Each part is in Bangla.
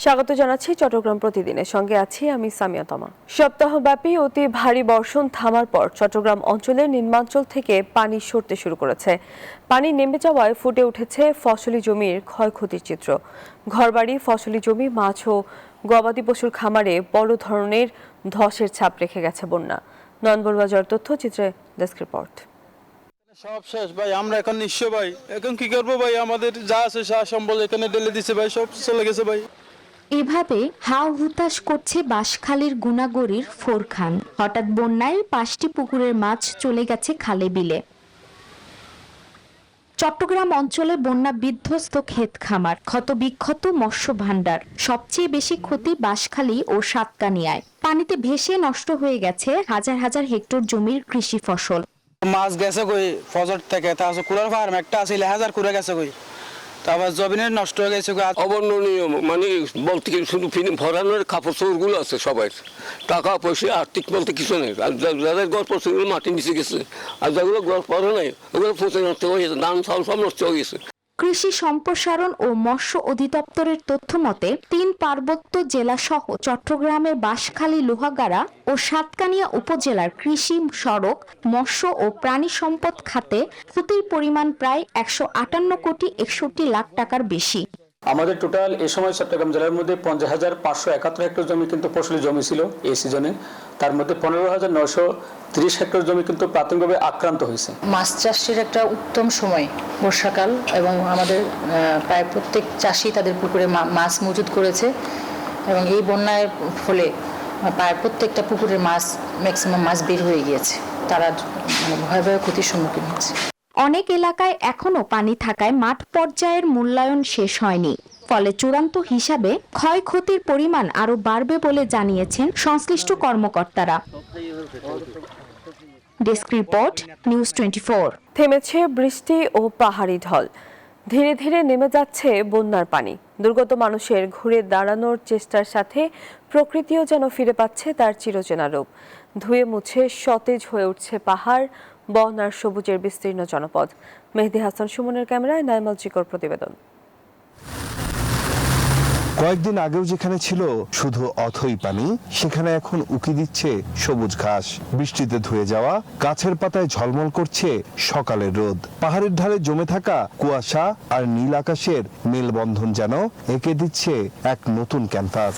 স্বাগত জানাচ্ছি চট্টগ্রাম প্রতিদিনের সঙ্গে আছি আমি সামিয়া তমা। সপ্তাহব্যাপী অতি ভারী বর্ষণ থামার পর চট্টগ্রাম অঞ্চলের নিম্নাঞ্চল থেকে পানি সরতে শুরু করেছে। পানি নেমে যাওয়ায় ফুটে উঠেছে ফসলি জমির ক্ষয়ক্ষতির চিত্র। ঘরবাড়ি, ফসলি জমি, মাছ ও গবাদি পশুর খামারে বড় ধরনের ধসের ছাপ রেখে গেছে বন্যা। নয়ন বড়ুয়া তথ্যচিত্রে ডেস্ক রিপোর্ট। সব শেষ ভাই, আমরা এখন নিঃস্ব ভাই। এখন কি করবো ভাই? আমাদের যা আছে সা সম্বল এখানে ঢেলে দিছে ভাই, সব চলে গেছে ভাই। এভাবে হাও হুতাশ করছে বাঁশখালীর গুনাগড়ির ফোরখান। হঠাৎ বন্যায় 5টি পুকুরের মাছ চলে গেছে খালে বিলে। চট্টগ্রাম অঞ্চলে বন্যা বিধ্বস্ত ক্ষেত খামার, ক্ষতবিক্ষত মৎস্য ভাণ্ডার। সবচেয়ে বেশি ক্ষতি বাঁশখালী ও সাতকানিয়ায়। পানিতে ভেসে নষ্ট হয়ে গেছে হাজার হাজার হেক্টর জমির কৃষি ফসল। মাছ গেছে কই ফজর থেকে, তারপর কুলার ফার্ম একটা আছে 1000 কুড়ে গেছে কই, তারপর জমিনের নষ্ট হয়ে গেছে। অবর্ণনীয় মানে বলতে কি শুধু ফরানোর কাপড় চোপড়গুলো আছে সবাই, টাকা পয়সা আর্থিক বলতে কিছু নেই। আর যাদের ঘর পড়ছে মাটি নিচে গেছে, আর যেগুলো ঘর পড়ে নাই ওগুলো পচে নষ্ট হয়ে গেছে, ধান চাউল সব নষ্ট হয়ে গেছে। কৃষি সম্প্রসারণ ও মৎস্য অধিদপ্তরের তথ্য মতে 3 পার্বত্য জেলা সহ চট্টগ্রামের বাঁশখালী, লোহাগাড়া ও সাতকানিয়া উপজেলার কৃষি, সড়ক, মৎস্য ও প্রাণী সম্পদ খাতে ক্ষতির পরিমাণ প্রায় 158 কোটি 61 লাখ টাকার বেশি। আমাদের টোটাল এই সময় চট্টগ্রাম জেলার মধ্যে 50,571 হেক্টর জমি কিন্তু ফসলি জমি ছিল এই সিজনে। তার মধ্যে 15,930 হেক্টর জমি কিন্তু প্রাথমিকভাবে আক্রান্ত হয়েছে। মাছ চাষের একটা উত্তম সময় বর্ষাকাল, এবং আমাদের প্রায় প্রত্যেক চাষি তাদের পুকুরে মাছ মজুত করেছে, এবং এই বন্যার ফলে প্রায় প্রত্যেকটা পুকুরের মাছ ম্যাক্সিমাম মাছ বের হয়ে গিয়েছে। তারা ভয়াবহ ক্ষতির সম্মুখীন হয়েছে। অনেক এলাকায় এখনো পানি থাকায় মাঠ পর্যায়ের মূল্যায়ন শেষ হয়নি। ফলে চূড়ান্ত হিসাবে ক্ষয়ক্ষতির পরিমাণ আরো বাড়বে বলে জানিয়েছেন সংশ্লিষ্ট কর্মকর্তারা। Desk report, news 24। থেমেছে বৃষ্টি ও পাহাড়ি ঢল, ধীরে ধীরে নেমে যাচ্ছে বন্যার পানি। দুর্গত মানুষের ঘুরে দাঁড়ানোর চেষ্টার সাথে প্রকৃতিও যেন ফিরে পাচ্ছে তার চিরচেনা রূপ। ধুয়ে মুছে সতেজ হয়ে উঠছে পাহাড়, বন আর সবুজের বিস্তীর্ণ জনপদ। মেহেদী হাসান সুমনের ক্যামেরায় নাইমাল চিকর প্রতিবেদন। কয়েকদিন আগেও যেখানে ছিল শুধু অথই পানি, সেখানে এখন উকি দিচ্ছে সবুজ ঘাস। বৃষ্টিতে ধুয়ে যাওয়া গাছের পাতায় ঝলমল করছে সকালের রোদ। পাহাড়ের ঢালে জমে থাকা কুয়াশা আর নীল আকাশের মেলবন্ধন যেন এঁকে দিচ্ছে এক নতুন ক্যানভাস।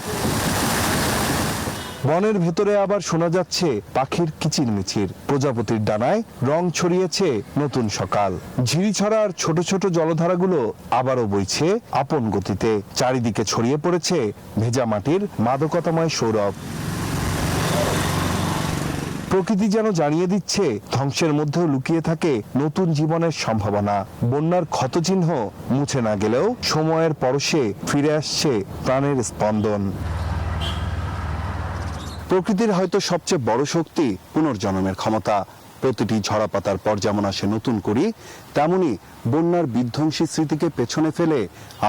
বনের ভেতরে আবার শোনা যাচ্ছে পাখির কিচিরমিচির। প্রজাপতির ডানায় রং ছড়িয়েছে নতুন সকাল। ঝিরিছড়ার ছোট ছোট জলধারাগুলো আবারও বইছে আপন গতিতে। চারিদিকে ছড়িয়ে পড়েছে ভেজা মাটির মাদকতাময় সৌরভ। প্রকৃতি যেন জানিয়ে দিচ্ছে ধ্বংসের মধ্যেও লুকিয়ে থাকে নতুন জীবনের সম্ভাবনা। বন্যার ক্ষতচিহ্ন মুছে না গেলেও সময়ের পরশে ফিরে আসছে প্রাণের স্পন্দন। প্রকৃতির হয়তো সবচেয়ে বড় শক্তি পুনর্জন্মের ক্ষমতা। প্রতিটি ঝরা পাতার পর যেমন আসে নতুন করি, তেমনি বন্যার বিধ্বংসী স্মৃতিকে পেছনে ফেলে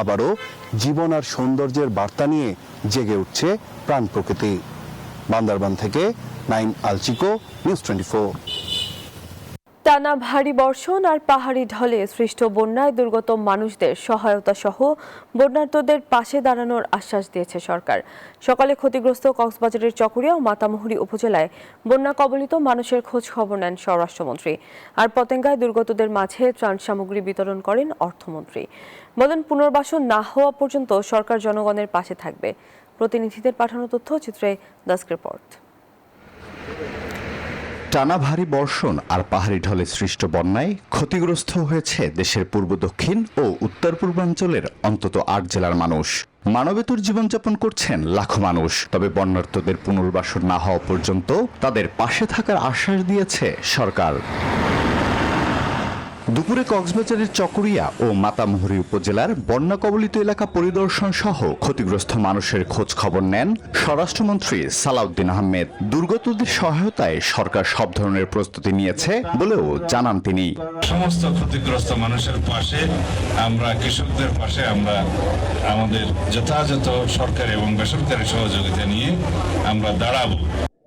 আবারও জীবন আর সৌন্দর্যের বার্তা নিয়ে জেগে উঠছে প্রাণ প্রকৃতি। বান্দরবান থেকে নাইম আলচিকো, নিউজ 24। টানা ভারী বর্ষণ আর পাহাড়ি ঢলে সৃষ্ট বন্যায় দুর্গত মানুষদের সহায়তা সহ বন্যার্তদের পাশে দাঁড়ানোর আশ্বাস দিয়েছে সরকার। সকালে ক্ষতিগ্রস্ত কক্সবাজারের চকরিয়া ও মাতামুহুরী উপজেলায় বন্যা কবলিত মানুষের খোঁজ খবর নেন স্বরাষ্ট্রমন্ত্রী। আর পতেঙ্গায় দুর্গতদের মাঝে ত্রাণ সামগ্রী বিতরণ করেন অর্থমন্ত্রী। বলেন, পুনর্বাসন না হওয়া পর্যন্ত সরকার জনগণের পাশে থাকবে। প্রতিনিধিদের পাঠানো তথ্যচিত্রে ডেস্ক রিপোর্ট। টানা ভারী বর্ষণ আর পাহাড়ি ঢলে সৃষ্ট বন্যায় ক্ষতিগ্রস্ত হয়েছে দেশের পূর্ব, দক্ষিণ ও উত্তর পূর্বাঞ্চলের অন্তত 8 জেলার মানুষ। মানবেতর জীবনযাপন করছেন লাখো মানুষ। তবে বন্যার্তদের পুনর্বাসন না হওয়া পর্যন্ত তাদের পাশে থাকার আশ্বাস দিয়েছে সরকার। দুপুরে কক্সবাজারের চকরিয়া ও মাতামুহুরী উপজেলার বন্যা কবলিত এলাকা পরিদর্শন সহ ক্ষতিগ্রস্ত মানুষের খোঁজ খবর নেন স্বরাষ্ট্রমন্ত্রী সালাউদ্দিন আহমেদ। দুর্গতদের সহায়তায় সরকার সব ধরনের প্রস্তুতি নিয়েছে বলেও জানান তিনি। সমস্ত ক্ষতিগ্রস্ত মানুষের পাশে আমরা, কৃষকদের পাশে আমরা আমাদের যথাযথ সরকারি এবং বেসরকারি সহযোগিতা নিয়ে আমরা দাঁড়াবো।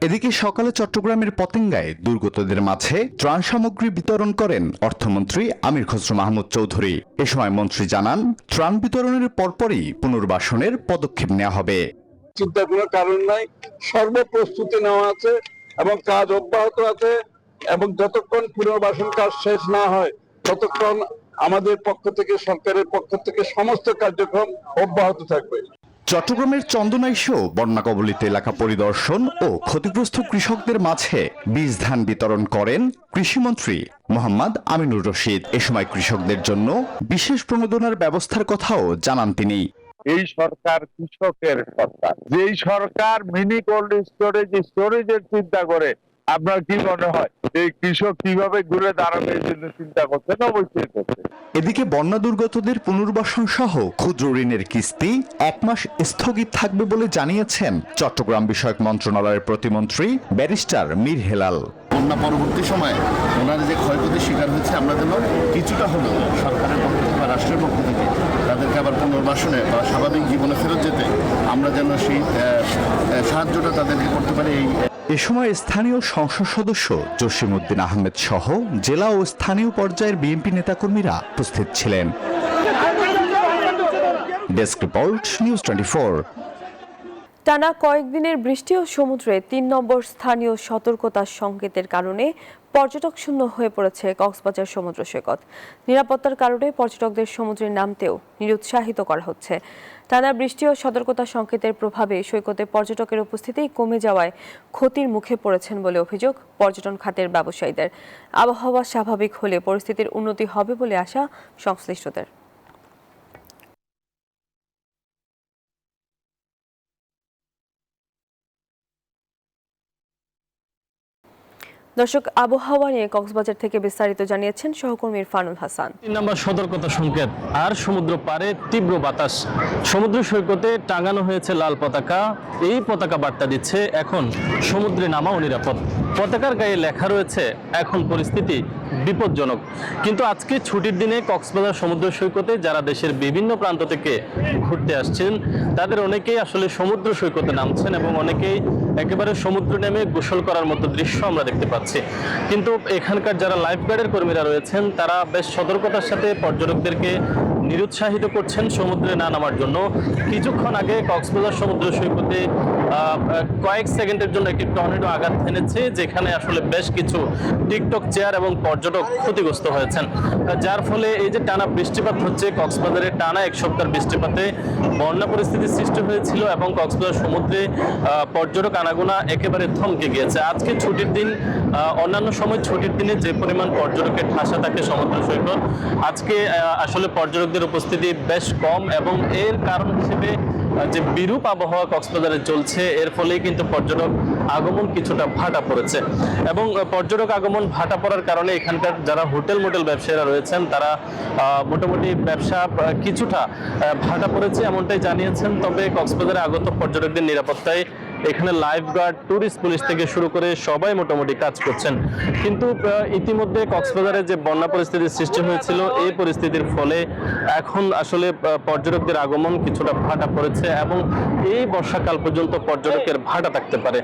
এদিকে সকালে চট্টগ্রামের পতেঙ্গায় দুর্গতদের মাঝে ত্রাণ সামগ্রী বিতরণ করেন অর্থমন্ত্রী আমির খসরু মাহমুদ চৌধুরী। এ সময় মন্ত্রী জানান, ত্রাণ বিতরণের পরপরই পুনর্বাসনের পদক্ষেপ নেওয়া হবে। চিন্তার কোনো কারণ নাই, সর্বপ্রস্তুতি নেওয়া আছে এবং কাজ অব্যাহত আছে এবং যতক্ষণ পুনর্বাসন কাজ শেষ না হয় ততক্ষণ আমাদের পক্ষ থেকে, সরকারের পক্ষ থেকে সমস্ত কার্যক্রম অব্যাহত থাকবে। চট্টগ্রামের চন্দনাইশেও বন্যা কবলিত এলাকা পরিদর্শন ও ক্ষতিগ্রস্ত কৃষকদের মাঝে বীজ ধান বিতরণ করেন কৃষিমন্ত্রী মোহাম্মদ আমিনুর রশিদ। এ সময় কৃষকদের জন্য বিশেষ প্রণোদনার ব্যবস্থার কথাও জানান তিনি। এই সরকার কৃষকের সরকার, যেই সরকার মিনি কোল্ড স্টোরেজের চিন্তা করে, আপনার কি মনে হয় এই কৃষক কিভাবে ঘুরে দাঁড়াবে এই জন্য চিন্তা করছেন? অবশ্যই করছে। এদিকে বন্যা দুর্গতদের পুনর্বাসন সহ ক্ষুদ্র ঋণের কিস্তি 1 মাস স্থগিত থাকবে বলে জানিয়েছেন চট্টগ্রাম বিষয়ক মন্ত্রণালয়ের প্রতিমন্ত্রী ব্যারিস্টার মীর হেলাল। বন্যা পরবর্তী সময়ে ওনারা যে ক্ষয়ক্ষতির শিকার হয়েছে, আমরা যেন কিছুটা হলেও সরকারের পক্ষ থেকে বা রাষ্ট্রের পক্ষ থেকে তাদেরকে আবার পুনর্বাসনে বা স্বাভাবিক জীবনে ফেরত যেতে আমরা যেন সেই সাহায্যটা তাদেরকে করতে পারি। এ সময় স্থানীয় সংসদ সদস্য জসিমউদ্দিন আহমেদ সহ জেলা ও স্থানীয় পর্যায়ের বিএনপি নেতাকর্মীরা উপস্থিত ছিলেন। Desk report, news 24। টানা কয়েকদিনের বৃষ্টি ও সমুদ্রে 3 নম্বর স্থানীয় সতর্কতা সংকেতের কারণে পর্যটক শূন্য হয়ে পড়েছে কক্সবাজার সমুদ্র সৈকত। নিরাপত্তার কারণে পর্যটকদের সমুদ্রে নামতেও নিরুৎসাহিত করা হচ্ছে। টানা বৃষ্টি ও সতর্কতা সংকেতের প্রভাবে সৈকতে পর্যটকের উপস্থিতি কমে যাওয়ায় ক্ষতির মুখে পড়েছেন বলে অভিযোগ পর্যটন খাতের ব্যবসায়ীদের। আবহাওয়া স্বাভাবিক হলে পরিস্থিতির উন্নতি হবে বলে আশা সংশ্লিষ্টদের। দর্শক, আবহাওয়া নিয়ে কক্সবাজার থেকে বিস্তারিত জানিয়েছেন সহকর্মী ইরফানুল হাসান। 3 নম্বর সতর্কতা সংকেত আর সমুদ্র পারে তীব্র বাতাস। সমুদ্র সৈকতে টাঙানো হয়েছে লাল পতাকা। এই পতাকা বার্তা দিচ্ছে এখন সমুদ্রে নামা অনিরাপদ। পতাকার গায়ে লেখা রয়েছে এখন পরিস্থিতি বিপজ্জনক। কিন্তু আজকে ছুটির দিনে কক্সবাজার সমুদ্র সৈকতে যারা দেশের বিভিন্ন প্রান্ত থেকে ঘুরতে আসছেন তাদের অনেকেই আসলে সমুদ্র সৈকতে নামছেন এবং অনেকেই একেবারে সমুদ্র নেমে গোসল করার মতো দৃশ্য আমরা দেখতে পাচ্ছি। কিন্তু এখানকার যারা লাইফগার্ডের কর্মীরা রয়েছেন তারা বেশ সতর্কতার সাথে পর্যটকদেরকে নিরুৎসাহিত করছেন সমুদ্রে না নামার জন্য। কিছুক্ষণ আগে কক্সবাজার সমুদ্র সৈকতে কয়েক সেকেন্ডের জন্য একটি টর্নেডো আঘাত এনেছে, যেখানে আসলে বেশ কিছু টিকটক চেয়ার এবং পর্যটক ক্ষতিগ্রস্ত হয়েছেন, যার ফলে এই যে টানা বৃষ্টিপাত হচ্ছে, কক্সবাজারে টানা 1 সপ্তাহ বৃষ্টিপাতে বন্যা পরিস্থিতির সৃষ্টি হয়েছিল এবং কক্সবাজার সমুদ্রে পর্যটক আনাগোনা একেবারে থমকে গিয়েছে। আজকে ছুটির দিন, অন্যান্য সময় ছুটির দিনে যে পরিমাণ পর্যটকের ঠাসা থাকে সমুদ্র সৈকত, আজকে আসলে পর্যটকদের উপস্থিতি বেশ কম এবং এর কারণ হিসেবে যে বিরূপ আবহাওয়া কক্সবাজারে চলছে, এর ফলেই কিন্তু পর্যটক আগমন কিছুটা ভাটা পড়েছে এবং পর্যটক আগমন ভাটা পড়ার কারণে এখানকার যারা হোটেল মোটেল ব্যবসায়ীরা রয়েছেন তারা মোটামুটি ব্যবসা কিছুটা ভাটা পড়েছে এমনটাই জানিয়েছেন। তবে কক্সবাজারে আগত পর্যটকদের নিরাপত্তায় এখানে লাইফগার্ড, ট্যুরিস্ট পুলিশ থেকে শুরু করে সবাই মোটামুটি কাজ করছেন। কিন্তু ইতিমধ্যে কক্সবাজারে যে বন্যা পরিস্থিতির সৃষ্টি হয়েছিল, এই পরিস্থিতির ফলে এখন আসলে পর্যটকদের আগমন কিছুটা ভাটা পড়েছে এবং এই বর্ষাকাল পর্যন্ত পর্যটকের ভাটা থাকতে পারে।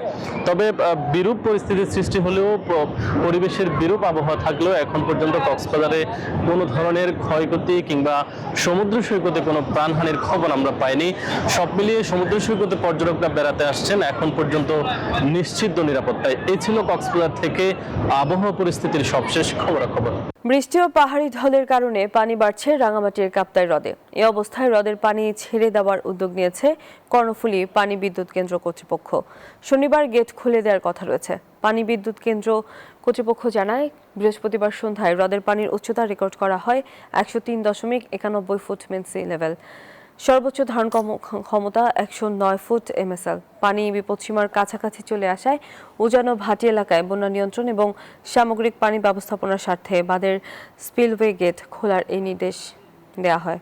তবে বিরূপ পরিস্থিতির সৃষ্টি হলেও, পরিবেশের বিরূপ আবহাওয়া থাকলেও এখন পর্যন্ত কক্সবাজারে কোনো ধরনের ক্ষয়ক্ষতি কিংবা সমুদ্র সৈকতে কোনো প্রাণহানির খবর আমরা পাইনি। সব মিলিয়ে সমুদ্র সৈকতে পর্যটকরা বেড়াতে আসছেন এখন পর্যন্ত নিশ্চিত নিরাপত্তায়। এই ছিল কক্সবাজার থেকে আবহাওয়া পরিস্থিতির সবশেষ খবরাখবর। বৃষ্টি ও পাহাড়ি ঢলের কারণে পানি বাড়ছে রাঙামাটির কাপ্তাই হ্রদে। এই অবস্থায় হ্রদের পানি ছেড়ে দেওয়ার উদ্যোগ নিয়েছে কর্ণফুলী পানি বিদ্যুৎ কেন্দ্র কর্তৃপক্ষ। শনিবার গেট খুলে দেওয়ার কথা রয়েছে। পানি বিদ্যুৎ কেন্দ্র কর্তৃপক্ষ জানায়, বৃহস্পতিবার সন্ধ্যায় হ্রদের পানির উচ্চতা রেকর্ড করা হয় 103.91 ফুট মিন সি লেভেল। সর্বোচ্চ ধারণ ক্ষমতা 109 ফুট MSL। পানি বিপদসীমার কাছাকাছি চলে আসায় উজান ও ভাটি এলাকায় বন্যা নিয়ন্ত্রণ এবং সামগ্রিক পানি ব্যবস্থাপনার স্বার্থে বাঁধের স্পিলওয়ে গেট খোলার এই নির্দেশ দেওয়া হয়।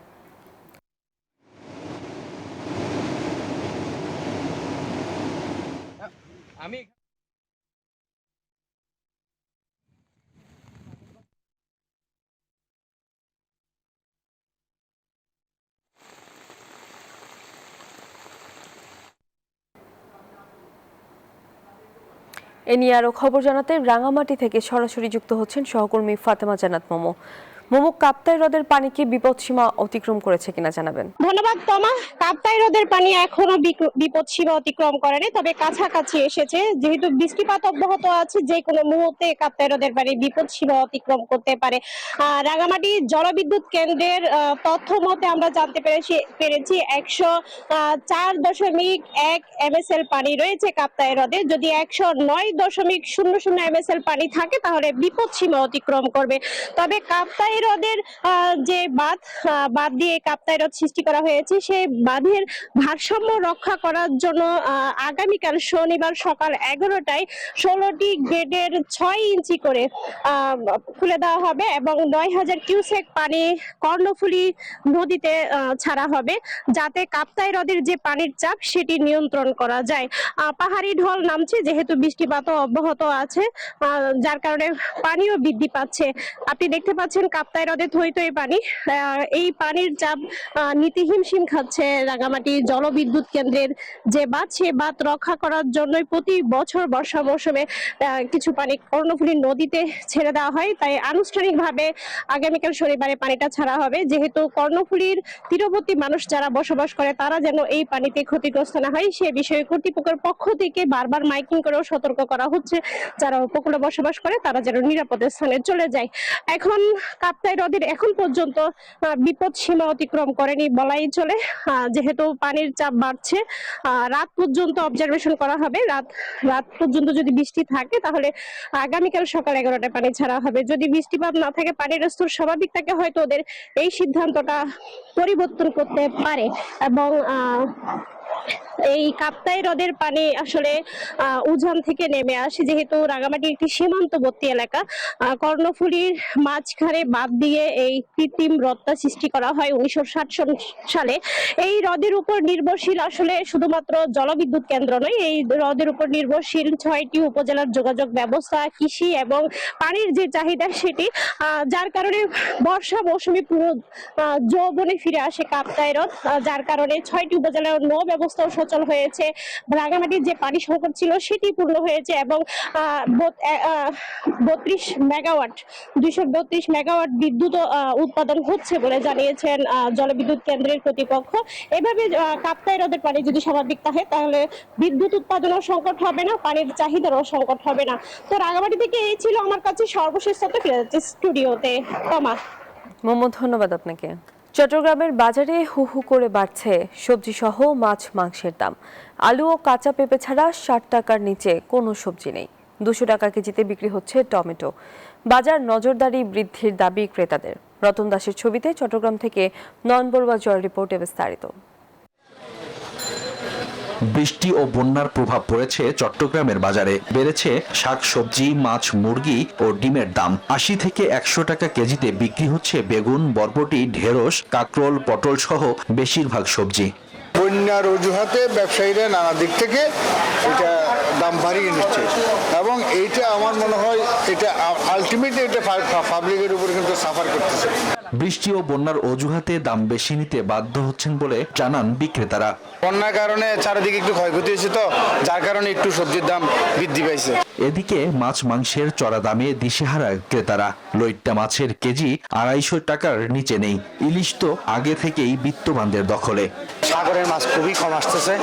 এ নিয়ে আরো খবর জানাতে রাঙামাটি থেকে সরাসরি যুক্ত হচ্ছেন সহকর্মী ফাতেমা জান্নাত মোমো। মোমো, কাপ্তাই হ্রদের পানি কি বিপদসীমা অতিক্রম করেছে কিনা জানাবেন। ধন্যবাদ তমা। কাপ্তাই হ্রদের পানি এখনো বিপদসীমা অতিক্রম করেনি, তবে কাছাকাছি এসেছে। যেহেতু বৃষ্টিপাত অব্যাহত আছে, যে কোনো মুহূর্তে কাপ্তাই হ্রদের পানি বিপদসীমা অতিক্রম করতে পারে। রাঙামাটি জলবিদ্যুৎ কেন্দ্রের তথ্য মতে আমরা জানতে পেরেছি 104.1 MSL পানি রয়েছে কাপ্তাই হ্রদে। যদি 109.00 MSL পানি থাকে তাহলে বিপদসীমা অতিক্রম করবে। তবে কাপ্তাই হ্রদের যে বাঁধ দিয়ে কাপ্তাই হ্রদ সৃষ্টি করা হয়েছে, সেই বাঁধের ভারসাম্য রক্ষা করার জন্য আগামীকাল শনিবার সকাল 11টায় 16টি গেটের 6 ইঞ্চি করে খুলে দেওয়া হবে এবং 9000 কিউসেক পানি কর্ণফুলী নদীতে ছাড়া হবে, যাতে কাপ্তাই হ্রদের যে পানির চাপ সেটি নিয়ন্ত্রণ করা যায়। পাহাড়ি ঢল নামছে, যেহেতু বৃষ্টিপাত অব্যাহত আছে, যার কারণে পানিও বৃদ্ধি পাচ্ছে। আপনি দেখতে পাচ্ছেন কাপ্তাই হ্রদে থই থই পানি। এই পানির চাপ নিতে হিমশিম খাচ্ছে রাঙামাটি জলবিদ্যুৎ কেন্দ্রের যে বাঁধ, সে বাঁধ রক্ষা করার জন্যই প্রতি বছর বর্ষা মৌসুমে কিছু পানি কর্ণফুলী নদীতে ছেড়ে দেওয়া হয়। তাই আনুষ্ঠানিকভাবে আগামীকাল শনিবারে পানিটা ছাড়া হবে, যেহেতু কর্ণফুলীর তীরবর্তী মানুষ যারা বসবাস করে তারা যেন এই পানিতে ক্ষতিগ্রস্ত না হয় সে বিষয়ে কর্তৃপক্ষের পক্ষ থেকে বারবার মাইকিং করেও সতর্ক করা হচ্ছে, যারা উপকূলে বসবাস করে তারা যেন নিরাপদ স্থানে চলে যায়। এখন কাপ্তাই হ্রদের এখন পর্যন্ত বিপদ সীমা অতিক্রম করেনি বলাই চলে, যেহেতু পানির চাপ বাড়ছে। রাত পর্যন্ত অবজারভেশন করা হবে। রাত পর্যন্ত যদি বৃষ্টি থাকে তাহলে আগামীকাল সকাল 11টায় পানি ছাড়া হবে। যদি বৃষ্টিপাত না থাকে, পানির স্তর স্বাভাবিক থাকে, হয়তো ওদের এই সিদ্ধান্তটা পরিবর্তন করতে পারে। এবং এই কাপ্তাই হ্রদের পানি আসলে উজান থেকে নেমে আসে, যেহেতু রাঙামাটি একটি সীমান্তবর্তী এলাকা। কর্ণফুলীর মাঝখানে বাঁধ দিয়ে এই কৃত্রিম হ্রদটা সৃষ্টি করা হয় 1960 সালে। এই হ্রদের উপর নির্ভরশীল আসলে শুধুমাত্র জলবিদ্যুৎ কেন্দ্র নয়, এই হ্রদের উপর নির্ভরশীল 6টি উপজেলার যোগাযোগ ব্যবস্থা, কৃষি এবং পানির যে চাহিদা সেটি, যার কারণে বর্ষা মৌসুমে পুরো যৌবনে ফিরে আসে কাপ্তাই হ্রদ, যার কারণে 6টি উপজেলার নৌ ব্যবস্থাও সচল হয়েছে। রাঙামাটির যে পানি সংকট ছিল সেটি পূর্ণ হয়েছে এবং 232 মেগাওয়াট বিদ্যুৎ উৎপাদন হচ্ছে বলে জানিয়েছেন জলবিদ্যুৎ কেন্দ্রের কর্তৃপক্ষ। এভাবে কাপ্তাই হ্রদের পানি যদি স্বাভাবিক থাকে তাহলে বিদ্যুৎ উৎপাদনের সংকট হবে না, পানির চাহিদারও সংকট হবে না। তো রাঙামাটি থেকে এই ছিল আমার কাছে সর্বশেষ তথ্য। ফিরে যাচ্ছে স্টুডিওতে। তমা। মোমো, ধন্যবাদ আপনাকে। চট্টগ্রামের বাজারে হু হু করে বাড়ছে সবজি সহ মাছ মাংসের দাম। আলু ও কাঁচা পেঁপে ছাড়া 60 টাকার নিচে কোনো সবজি নেই। 200 টাকা কেজিতে বিক্রি হচ্ছে টমেটো। বাজার নজরদারি বৃদ্ধির দাবি ক্রেতাদের। রতন দাসের ছবিতে চট্টগ্রাম থেকে নয়ন বড়ুয়া জয়ের রিপোর্টে বিস্তারিত। বৃষ্টি ও বন্যার প্রভাব পড়েছে চট্টগ্রামের বাজারে। বেড়েছে শাকসবজি, মাছ, মুরগি ও ডিমের দাম। 80 থেকে 100 টাকা কেজিতে বিক্রি হচ্ছে বেগুন, বরবটি, ঢেঁড়স, কাঁকরোল, পটল সহ বেশিরভাগ সবজি। বন্যার অজুহাতে ব্যবসায়ীরা নানা দিক থেকে এটা দাম বাড়িয়ে নিচ্ছে এবং এইটা আমার মনে হয় এটা আলটিমেটলি এটা পাবলিকের উপরে কিন্তু সাফার করতেছে। বৃষ্টি ও বন্যার অজুহাতে দাম বেশি নিতে বাধ্য হচ্ছেন বলে জানান বিক্রেতারা। বন্যার কারণে চারিদিকে একটু ক্ষয়ক্ষতি হয়েছে, তো যার কারণে একটু সবজির দাম বৃদ্ধি পাইছে। এদিকে মাছ মাংসের চড়া দামে দিশেহারা ক্রেতারা। লইট্টা মাছের কেজি 250 টাকার নিচে নেই। ইলিশ তো আগে থেকেই বিত্তবানদের দখলে। সাগরের মাছ খুবই কম আসতেছে,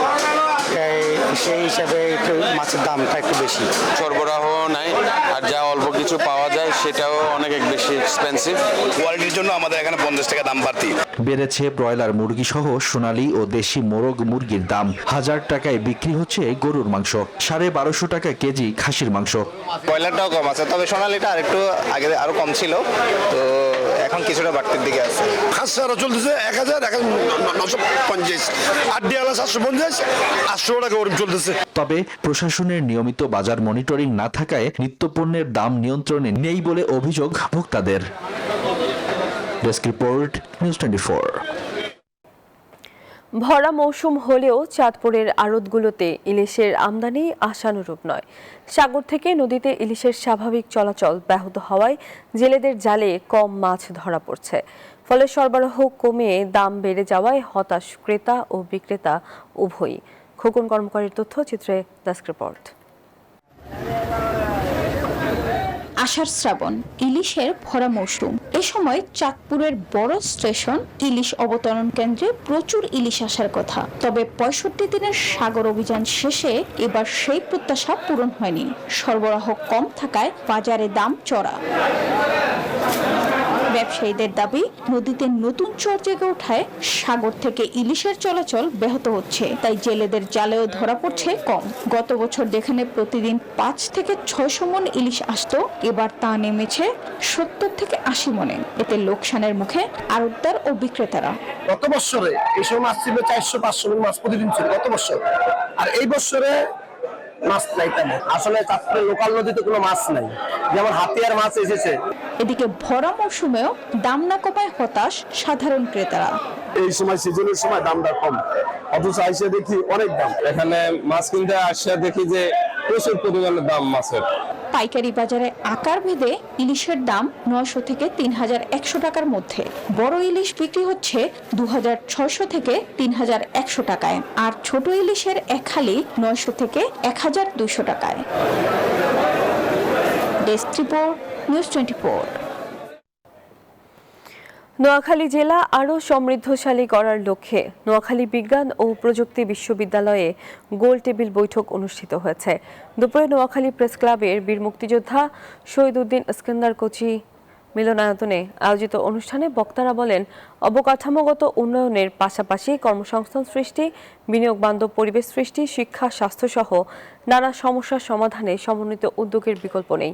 সেই হিসাবে একটু মাছের দামটা একটু বেশি। সরবরাহ নাই, আর যা অল্প কিছু পাওয়া যায় সেটাও অনেক বেশি এক্সপেন্সিভ। কোয়ালিটির জন্য আমাদের এখানে 50 টাকা দাম বাড়তি। বেড়েছে ব্রয়লার মুরগি সহ সোনালী ও দেশি মোরগ মুরগির দাম। 1000 টাকায় বিক্রি হচ্ছে গরুর মাংস, 1250 টাকা কেজি খাসির মাংস। ব্রয়লারটাও কম আছে, তবে সোনালীটা আরেকটু আগে আরো কম ছিল, তো এখন কিছুটা বাড়তির দিকে আছে। খাসি আরো চলতেছে 1000, 950, আড্ডিয়ালা 750, 800 টাকা ওরকম চলতেছে। তবে প্রশাসনের নিয়মিত বাজার মনিটরিং না থাকায় নিত্যপণ্যের দাম নিয়ন্ত্রণে নেই বলে অভিযোগ ভোক্তাদের। Desk report, news 24। ভরা মৌসুম হলেও চাঁদপুরের আড়তগুলোতে ইলিশের আমদানি আশানুরূপ নয়। সাগর থেকে নদীতে ইলিশের স্বাভাবিক চলাচল ব্যাহত হওয়ায় জেলেদের জালে কম মাছ ধরা পড়ছে। ফলে সরবরাহ কমে দাম বেড়ে যাওয়ায় হতাশ ক্রেতা ও বিক্রেতা উভয়ই। খোকন কর্মকারীর তথ্যচিত্রে ডেস্ক রিপোর্ট। আষাঢ় শ্রাবণ ইলিশের ভরা মৌসুম। এ সময় চাঁদপুরের বড় স্টেশন ইলিশ অবতরণ কেন্দ্রে প্রচুর ইলিশ আসার কথা। তবে ৬৫ দিনের সাগর অভিযান শেষে এবার সেই প্রত্যাশা পূরণ হয়নি। সরবরাহ কম থাকায় বাজারে দাম চড়া। ব্যবসায়ীদের দাবি, নদীতে নতুন চর জেগে ওঠায় সাগর থেকে ইলিশের চলাচল ব্যাহত হচ্ছে, তাই জেলেদের জালেও ধরা পড়ছে কম। গত বছর যেখানে প্রতিদিন ৫ থেকে ৬০০ মণ ইলিশ আসতো, এবার তা নেমেছে ৭০ থেকে ৮০ মণে। এতে লোকসানের মুখে আড়তদার ও বিক্রেতারা। গত বছরে এই সময় মাছ ছিল ৪০০-৫০০ মণ মাছ প্রতিদিন ছিল গত বছর, আর এই বছরে মাছ নাই তেমন। আসলে চাঁদপুরের লোকাল নদীতে কোনো মাছ নাই, যেমন হাতিয়ার মাছ এসেছে। এদিকে ভরা মৌসুমেও দাম না কমায় হতাশ সাধারণ ক্রেতারা। এই সময় সিজনের সময় দামটা কম, অথচ আইসে দেখি অনেক দাম। এখানে মাছ কিনতে আসে দেখি যে প্রচুর পরিমাণে দাম মাছের। পাইকারি বাজারে আকার ভেদে ইলিশের দাম ৯০০ থেকে ৩১০০ টাকার মধ্যে। বড় ইলিশ বিক্রি হচ্ছে ২৬০০ থেকে ৩১০০ টাকায়, আর ছোট ইলিশের এক হালি ৯০০ থেকে ১২০০ টাকায়। Desk report, news 24। নোয়াখালী জেলা আরও সমৃদ্ধশালী করার লক্ষ্যে নোয়াখালী বিজ্ঞান ও প্রযুক্তি বিশ্ববিদ্যালয়ে গোল টেবিল বৈঠক অনুষ্ঠিত হয়েছে। দুপুরে নোয়াখালী প্রেস ক্লাবের বীর মুক্তিযোদ্ধা শহীদ উদ্দিন ইস্কান্দার কোচি মিলনায়তনে আয়োজিত অনুষ্ঠানে বক্তারা বলেন, অবকাঠামোগত উন্নয়নের পাশাপাশি কর্মসংস্থান সৃষ্টি, বিনিয়োগ বান্ধব পরিবেশ সৃষ্টি, শিক্ষা, স্বাস্থ্যসহ নানা সমস্যার সমাধানে সমন্বিত উদ্যোগের বিকল্প নেই।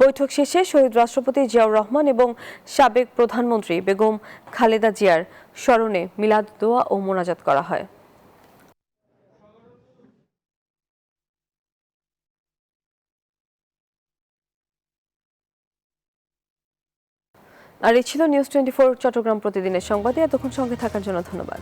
বৈঠক শেষে শহীদ রাষ্ট্রপতি জিয়াউর রহমান এবং সাবেক প্রধানমন্ত্রী বেগম খালেদা জিয়ার স্মরণে মিলাদ দোয়া ও মোনাজাত করা হয়। আর এই ছিল নিউজ 24 চট্টগ্রাম প্রতিদিনের সংবাদে। এতক্ষণ সঙ্গে থাকার জন্য ধন্যবাদ।